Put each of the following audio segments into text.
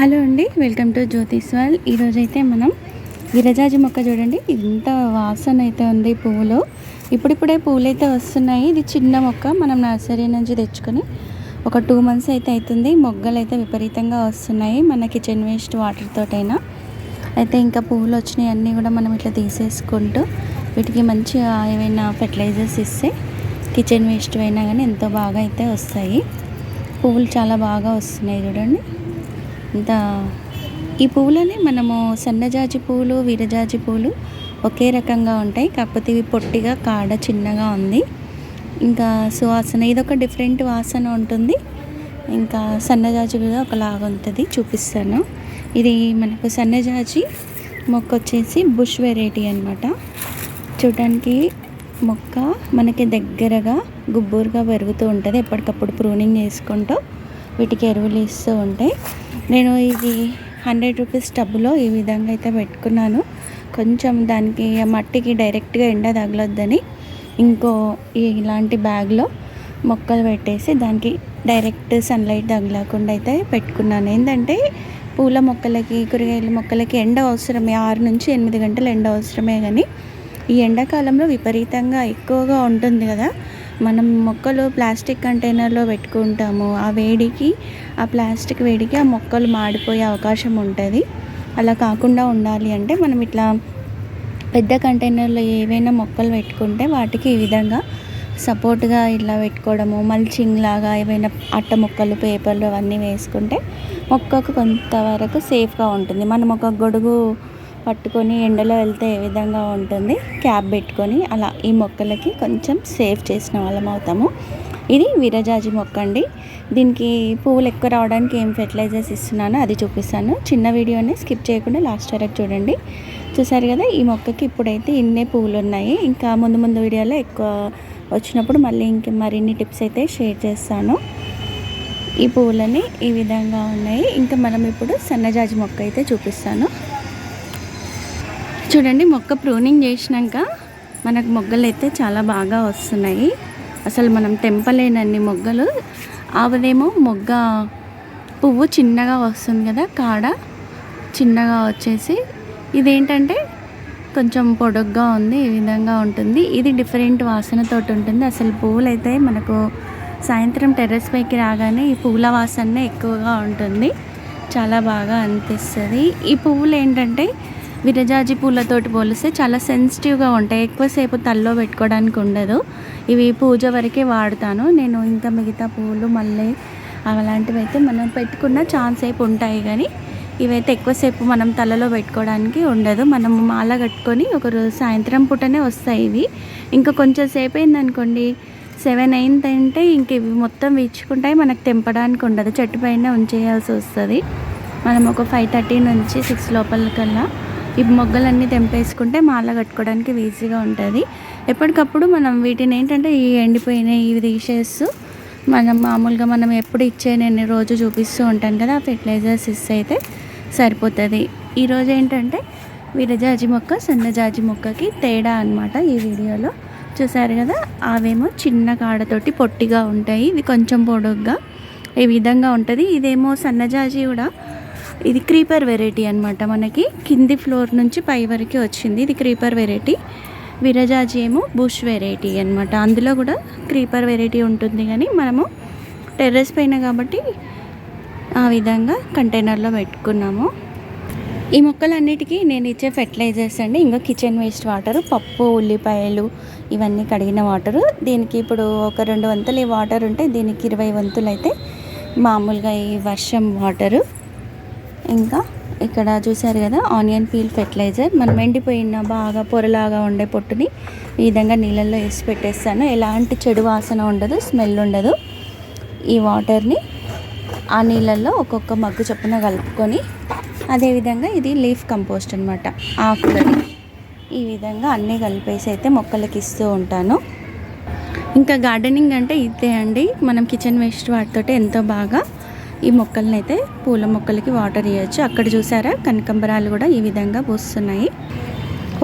Hello అండి, welcome to జ్యోతిష్వాల్. ఈరోజైతే మనం విరజాజి మొక్క చూడండి, ఇంత వాసన అయితే ఉంది. పువ్వులు ఇప్పుడిప్పుడే పువ్వులు అయితే వస్తున్నాయి. ఇది చిన్న మొక్క, మనం నర్సరీ నుంచి తెచ్చుకొని ఒక 2 months అయితే అవుతుంది. మొగ్గలు అయితే విపరీతంగా వస్తున్నాయి. మన కిచెన్ వేస్ట్ వాటర్ తోటైనా అయితే ఇంకా పువ్వులు వచ్చినాయి అన్నీ కూడా మనం ఇట్లా తీసేసుకుంటూ వీటికి మంచిగా ఏవైనా ఫెర్టిలైజర్స్ ఇస్తే కిచెన్ వేస్ట్ అయినా కానీ ఎంతో బాగా అయితే వస్తాయి. పువ్వులు చాలా బాగా వస్తున్నాయి చూడండి. ఇంత ఈ పువ్వులని మనము సన్నజాజి పువ్వులు, విరజాజి పువ్వులు ఒకే రకంగా ఉంటాయి. కాకపోతే ఇవి పొట్టిగా, కాడ చిన్నగా ఉంది. ఇంకా సువాసన ఇదొక డిఫరెంట్ వాసన ఉంటుంది. ఇంకా సన్నజాజి కూడా ఒకలాగా ఉంటుంది, చూపిస్తాను. ఇది మనకు సన్నజాజి మొక్క వచ్చేసి బుష్ వెరైటీ అనమాట. చూడడానికి మొక్క మనకి దగ్గరగా గుబ్బూరుగా పెరుగుతూ ఉంటుంది. ఎప్పటికప్పుడు ప్రూనింగ్ చేసుకుంటూ వీటికి ఎరువులు ఇస్తూ ఉంటాయి. నేను ఇది 100 రూపీస్ టబ్బులో ఈ విధంగా అయితే పెట్టుకున్నాను. కొంచెం దానికి మట్టికి డైరెక్ట్గా ఎండ తగలొద్దని ఇలాంటి బ్యాగ్లో మొక్కలు పెట్టేసి దానికి డైరెక్ట్ సన్లైట్ తగలకుండా అయితే పెట్టుకున్నాను. ఏంటంటే పూల మొక్కలకి, కూరగాయల మొక్కలకి ఎండ అవసరమే, 6 నుంచి 8 గంటలు ఎండ అవసరమే. కానీ ఈ ఎండాకాలంలో విపరీతంగా ఎక్కువగా ఉంటుంది కదా. మనం మొక్కలు ప్లాస్టిక్ కంటైనర్లో పెట్టుకుంటాము. ఆ ప్లాస్టిక్ వేడికి ఆ మొక్కలు మాడిపోయే అవకాశం ఉంటుంది. అలా కాకుండా ఉండాలి అంటే మనం ఇట్లా పెద్ద కంటైనర్లో ఏవైనా మొక్కలు పెట్టుకుంటే వాటికి ఈ విధంగా సపోర్ట్గా ఇలా పెట్టుకోవడము, మల్చింగ్ లాగా ఏవైనా అట్ట మొక్కలు, పేపర్లు అవన్నీ వేసుకుంటే మొక్కకు కొంతవరకు సేఫ్గా ఉంటుంది. మనం ఒక గొడుగు పట్టుకొని ఎండలో వెళ్తే ఏ విధంగా ఉంటుంది, క్యాప్ పెట్టుకొని అలా ఈ మొక్కలకి కొంచెం సేఫ్ చేసిన వాళ్ళం అవుతాము. ఇది విరజాజి మొక్క అండి. దీనికి పువ్వులు ఎక్కువ రావడానికి ఏం ఫెర్టిలైజర్స్ ఇస్తున్నానో అది చూపిస్తాను. చిన్న వీడియోని స్కిప్ చేయకుండా లాస్ట్ వరకు చూడండి. చూసారు కదా, ఈ మొక్కకి ఇప్పుడైతే ఇన్నే పువ్వులు ఉన్నాయి. ఇంకా ముందు వీడియోలో ఎక్కువ వచ్చినప్పుడు మళ్ళీ మరిన్ని టిప్స్ అయితే షేర్ చేస్తాను. ఈ పువ్వులని ఈ విధంగా ఉన్నాయి. ఇంకా మనం ఇప్పుడు సన్నజాజి మొక్క అయితే చూపిస్తాను. చూడండి, మొక్క ప్రూనింగ్ చేసినాక మనకు మొగ్గలు అయితే చాలా బాగా వస్తున్నాయి. అసలు మనం తెంపలేనన్ని మొగ్గలు. ఆవదేమో మొగ్గ పువ్వు చిన్నగా వస్తుంది కదా, కాడ చిన్నగా వచ్చేసి ఇదేంటంటే కొంచెం పొడుగ్గా ఉంది. ఈ విధంగా ఉంటుంది. ఇది డిఫరెంట్ వాసనతోటి ఉంటుంది. అసలు పువ్వులు అయితే మనకు సాయంత్రం టెర్రస్ పైకి రాగానే ఈ పువ్వుల వాసనే ఎక్కువగా ఉంటుంది. చాలా బాగా అనిపిస్తుంది. ఈ పువ్వులు ఏంటంటే విరజాజి పూలతోటి పోలిస్తే చాలా సెన్సిటివ్గా ఉంటాయి. ఎక్కువసేపు తల్లో పెట్టుకోవడానికి ఉండదు. ఇవి పూజ వరకే వాడతాను నేను. ఇంకా మిగతా పువ్వులు, మళ్ళీ అలాంటివి అయితే మనం పెట్టుకున్న ఛాన్స్ సేపు ఉంటాయి. కానీ ఇవైతే ఎక్కువసేపు మనం తలలో పెట్టుకోవడానికి ఉండదు. మనం మాల కట్టుకొని ఒకరోజు సాయంత్రం పూటనే వస్తాయి ఇవి. ఇంకా కొంచెం సేపు అయిందనుకోండి, 7 అయిందంటే ఇంక ఇవి మొత్తం వీచుకుంటాయి. మనకు తెంపడానికి ఉండదు, చెట్టు పైన ఉంచేయాల్సి వస్తుంది. మనం ఒక 5:30 నుంచి 6 లోపలికల్లా ఈ మొగ్గలన్నీ తెంపేసుకుంటే మాల కట్టుకోవడానికి ఈజీగా ఉంటుంది. ఎప్పటికప్పుడు మనం వీటిని ఏంటంటే ఈ ఎండిపోయినాయి ఇవి తీసేస్తూ మనం మామూలుగా మనం ఎప్పుడు ఇచ్చే నేను రోజు చూపిస్తూ ఉంటాను కదా, ఆ ఫెర్టిలైజర్స్ ఇస్తే అయితే సరిపోతుంది. ఈరోజు ఏంటంటే విరజాజి మొక్క, సన్నజాజి మొక్కకి తేడా అనమాట. ఈ వీడియోలో చూసారు కదా, అవేమో చిన్న కాడతోటి పొట్టిగా ఉంటాయి, ఇవి కొంచెం పొడుగ్గా ఈ విధంగా ఉంటుంది. ఇదేమో సన్నజాజి కూడా ఇది క్రీపర్ వెరైటీ అనమాట. మనకి కింది ఫ్లోర్ నుంచి పై వరకు వచ్చింది. ఇది క్రీపర్ వెరైటీ. విరజాజి ఏమో బుష్ వెరైటీ అనమాట. అందులో కూడా క్రీపర్ వెరైటీ ఉంటుంది. కానీ మనము టెర్రస్ పైన కాబట్టి ఆ విధంగా కంటైనర్లో పెట్టుకున్నాము. ఈ మొక్కలన్నిటికీ నేను ఇచ్చే ఫెర్టిలైజర్స్ అండి. ఇంకా కిచెన్ వేస్ట్ వాటరు, పప్పు, ఉల్లిపాయలు ఇవన్నీ కడిగిన వాటరు. దీనికి ఇప్పుడు ఒక 2 వంతులు ఈ వాటర్ ఉంటే దీనికి 20 వంతులు అయితే మామూలుగా ఈ వర్షం వాటరు. ఇంకా ఇక్కడ చూసారు కదా, ఆనియన్ పీల్ ఫెర్టిలైజర్. మనం ఎండిపోయిన బాగా పొరలాగా ఉండే పొట్టుని ఈ విధంగా నీళ్ళల్లో వేసి పెట్టేస్తాను. ఎలాంటి చెడు వాసన ఉండదు, స్మెల్ ఉండదు. ఈ వాటర్ని ఆ నీళ్ళల్లో ఒక్కొక్క మగ్గు చొప్పున కలుపుకొని, అదేవిధంగా ఇది లీఫ్ కంపోస్ట్ అనమాట, ఆకులని ఈ విధంగా అన్నీ కలిపేసి అయితే మొక్కలకి ఇస్తూ ఉంటాను. ఇంకా గార్డెనింగ్ అంటే ఇదే అండి. మనం కిచెన్ వేస్ట్ వాటితోటి ఎంతో బాగా ఈ మొక్కలను అయితే పూల మొక్కలకి వాటర్ ఇవ్వచ్చు. అక్కడ చూసారా, కనకాంబరాలు కూడా ఈ విధంగా పూస్తున్నాయి.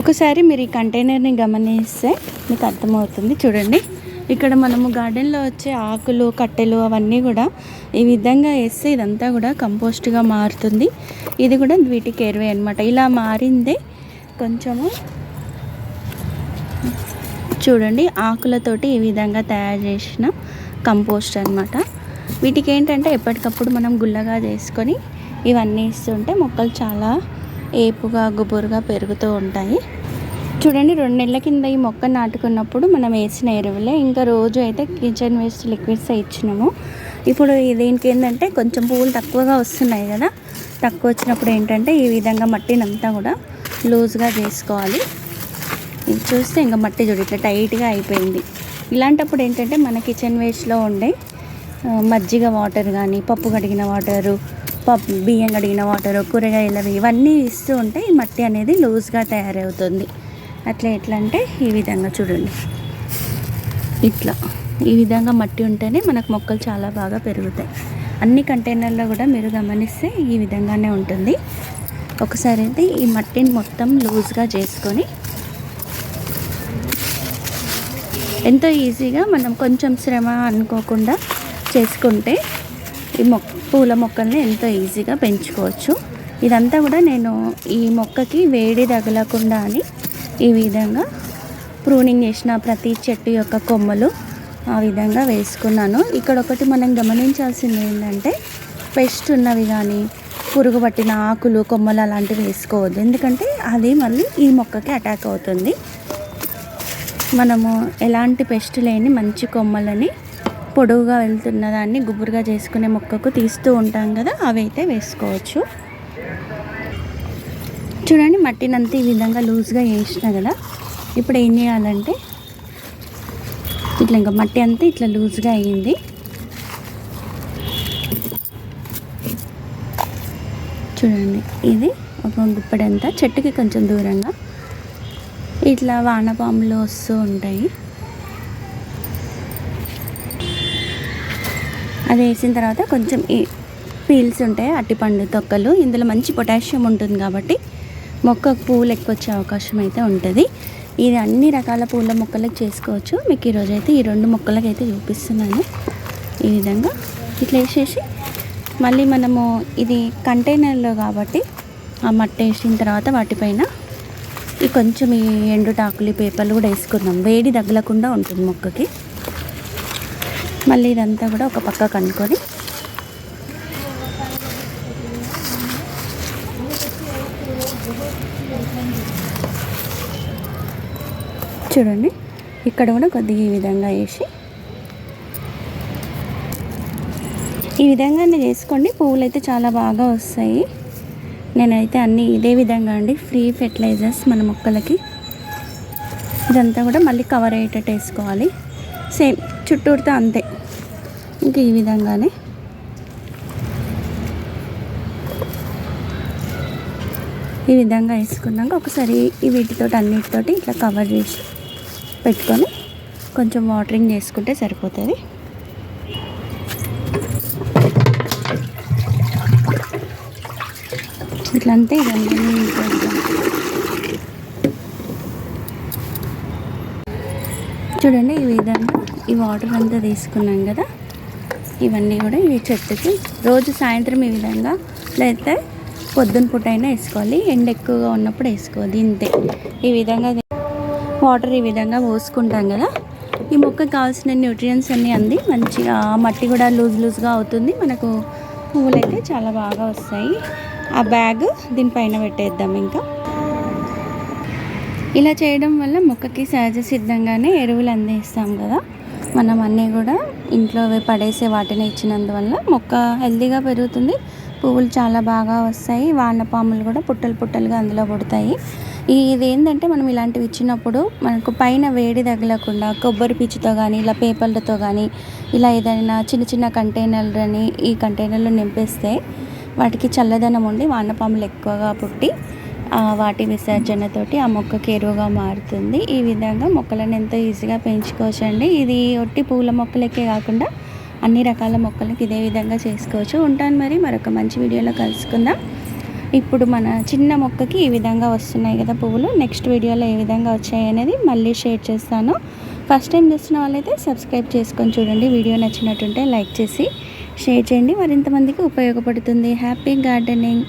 ఒకసారి మీరు ఈ కంటైనర్ని గమనిస్తే మీకు అర్థమవుతుంది. చూడండి, ఇక్కడ మనము గార్డెన్లో వచ్చే ఆకులు కట్టెలు అవన్నీ కూడా ఈ విధంగా వేస్తే ఇదంతా కూడా కంపోస్ట్గా మారుతుంది. ఇది కూడా వీటికి ఎరువే అనమాట. ఇలా మారిందే కొంచెము చూడండి ఆకులతోటి ఈ విధంగా తయారు చేసిన కంపోస్ట్ అనమాట. వీటికి ఏంటంటే ఎప్పటికప్పుడు మనం గుల్లగా చేసుకొని ఇవన్నీ ఇస్తుంటే మొక్కలు చాలా ఏపుగా గుబురుగా పెరుగుతూ ఉంటాయి. చూడండి 2 నెలల కింద ఈ మొక్క నాటుకున్నప్పుడు మనం వేసిన ఎరువులే, ఇంకా రోజు అయితే కిచెన్ వేస్ట్ లిక్విడ్స్ ఇచ్చినాము. ఇప్పుడు దీనికి ఏంటంటే కొంచెం పువ్వులు తక్కువగా వస్తున్నాయి కదా, తక్కువ వచ్చినప్పుడు ఏంటంటే ఈ విధంగా మట్టినంతా కూడా లూజ్గా చేసుకోవాలి. ఇది చూస్తే ఇంకా మట్టి చూడు ఇట్లా టైట్గా అయిపోయింది. ఇలాంటప్పుడు ఏంటంటే మన కిచెన్ వేస్ట్లో ఉండే మజ్జిగ వాటర్ కానీ, పప్పు కడిగిన వాటరు, బియ్యం కడిగిన వాటరు, కూరగాయలవి ఇవన్నీ ఇస్తూ ఉంటే ఈ మట్టి అనేది లూజ్గా తయారవుతుంది. అట్లా ఎట్లా అంటే ఈ విధంగా చూడండి, ఇట్లా ఈ విధంగా మట్టి ఉంటేనే మనకు మొక్కలు చాలా బాగా పెరుగుతాయి. అన్ని కంటైనర్లో కూడా మీరు గమనిస్తే ఈ విధంగానే ఉంటుంది. ఒకసారి అయితే ఈ మట్టిని మొత్తం లూజ్గా చేసుకొని ఎంతో ఈజీగా మనం కొంచెం శ్రమ అనుకోకుండా చేసుకుంటే ఈ పూల మొక్కల్ని ఎంతో ఈజీగా పెంచుకోవచ్చు. ఇదంతా కూడా నేను ఈ మొక్కకి వేడి తగలకుండా అని ఈ విధంగా ప్రూనింగ్ చేసిన ప్రతి చెట్టు యొక్క కొమ్మలు ఆ విధంగా వేసుకున్నాను. ఇక్కడ ఒకటి మనం గమనించాల్సింది ఏంటంటే పెస్ట్ ఉన్నవి కానీ పురుగు పట్టిన ఆకులు కొమ్మలు అలాంటివి వేసుకోవద్దు. ఎందుకంటే అది మళ్ళీ ఈ మొక్కకి అటాక్ అవుతుంది. మనము ఎలాంటి పెస్ట్ లేని మంచి కొమ్మలని పొడవుగా వెళ్తున్న దాన్ని గుబురుగా చేసుకునే మొక్కకు తీస్తూ ఉంటాం కదా, అవి అయితే వేసుకోవచ్చు. చూడండి మట్టినంతా ఈ విధంగా లూజ్గా వేసిన కదా, ఇప్పుడు ఏం చేయాలంటే ఇట్లా ఇంకా మట్టి అంతా ఇట్లా లూజ్గా అయ్యింది. చూడండి ఇది ఒక గుప్పడంతా చెట్టుకి కొంచెం దూరంగా ఇట్లా వానపాములు వస్తూ ఉంటాయి. అది వేసిన తర్వాత కొంచెం ఈ పీల్స్ ఉంటాయి, అట్టిపండు తొక్కలు. ఇందులో మంచి పొటాషియం ఉంటుంది కాబట్టి మొక్కకు పువ్వులు ఎక్కువ వచ్చే అవకాశం అయితే ఉంటుంది. ఇది అన్ని రకాల పూల మొక్కలకు చేసుకోవచ్చు. మీకు ఈరోజు అయితే ఈ 2 మొక్కలకి అయితే చూపిస్తున్నాను. ఈ విధంగా ఇట్లా వేసేసి మళ్ళీ మనము ఇది కంటైనర్లో కాబట్టి ఆ మట్టి వేసిన తర్వాత వాటిపైన ఈ కొంచెం ఈ ఎండుటాకులు పేపర్లు కూడా వేసుకున్నాం. వేడి తగలకుండా ఉంటుంది మొక్కకి. మళ్ళీ ఇదంతా కూడా ఒక పక్క కనుక్కొని చూడండి ఇక్కడ కూడా కొద్దిగా ఈ విధంగా వేసి ఈ విధంగానే చేసుకోండి. పువ్వులు అయితే చాలా బాగా వస్తాయి. నేనైతే అన్నీ ఇదే విధంగా అండి ఫ్రీ ఫెర్టిలైజర్స్ మన మొక్కలకి. ఇదంతా కూడా మళ్ళీ కవర్ అయ్యేటట్టు వేసుకోవాలి. సేమ్ చుట్టూరుతో అంతే. ఇంకా ఈ విధంగానే ఈ విధంగా వేసుకున్నాక ఒకసారి ఈ వీటితోటి అన్నిటితోటి ఇట్లా కవర్ చేసి పెట్టుకొని కొంచెం వాటరింగ్ చేసుకుంటే సరిపోతుంది. ఇట్లా అంతే. ఇదంతా చూడండి ఈ విధంగా ఈ వాటర్ అంతా తీసుకున్నాం కదా, ఇవన్నీ కూడా ఈ చెట్టుకి రోజు సాయంత్రం ఈ విధంగా లేకపోతే పొద్దున పూట అయినా వేసుకోవాలి. ఎండ ఎక్కువగా ఉన్నప్పుడు వేసుకోవాలి. ఇంతే. ఈ విధంగా వాటర్ ఈ విధంగా పోసుకుంటాం కదా, ఈ మొక్కకు కావాల్సిన న్యూట్రియన్స్ అన్నీ అంది మంచిగా మట్టి కూడా లూజ్గా అవుతుంది. మనకు పువ్వులు అయితే చాలా బాగా వస్తాయి. ఆ బ్యాగ్ దీనిపైన పెట్టేద్దాం. ఇంకా ఇలా చేయడం వల్ల మొక్కకి సహజ సిద్ధంగానే ఎరువులు అందిస్తాం కదా మనం. అన్నీ కూడా ఇంట్లో పడేసే వాటిని ఇచ్చినందువల్ల మొక్క హెల్తీగా పెరుగుతుంది. పువ్వులు చాలా బాగా వస్తాయి. వానపాములు కూడా పుట్టలుగా అందులో పుడతాయి. ఇది ఏంటంటే మనం ఇలాంటివి ఇచ్చినప్పుడు మనకు పైన వేడి తగలకుండా కొబ్బరి పీచుతో కానీ ఇలా పేపర్లతో కానీ ఇలా ఏదైనా చిన్న కంటైనర్లని ఈ కంటైనర్లో నింపేస్తే వాటికి చల్లదనం ఉండి వానపాములు ఎక్కువగా పుట్టి వాటి విసర్జనతోటి ఆ మొక్కకి ఎరువుగా మారుతుంది. ఈ విధంగా మొక్కలను ఎంతో ఈజీగా పెంచుకోవచ్చండి. ఇది ఒట్టి పూల మొక్కలకే కాకుండా అన్ని రకాల మొక్కలకి ఇదే విధంగా చేసుకోవచ్చు. ఉంటాను మరి మరొక మంచి వీడియోలో కలుసుకుందాం. ఇప్పుడు మన చిన్న మొక్కకి ఈ విధంగా వస్తున్నాయి కదా పువ్వులు. నెక్స్ట్ వీడియోలో ఏ విధంగా వచ్చాయి అనేది మళ్ళీ షేర్ చేస్తాను. ఫస్ట్ టైం చూస్తున్న వాళ్ళైతే సబ్స్క్రైబ్ చేసుకొని చూడండి. వీడియో నచ్చినట్టుంటే లైక్ చేసి షేర్ చేయండి. మరింతమందికి ఉపయోగపడుతుంది. Happy gardening.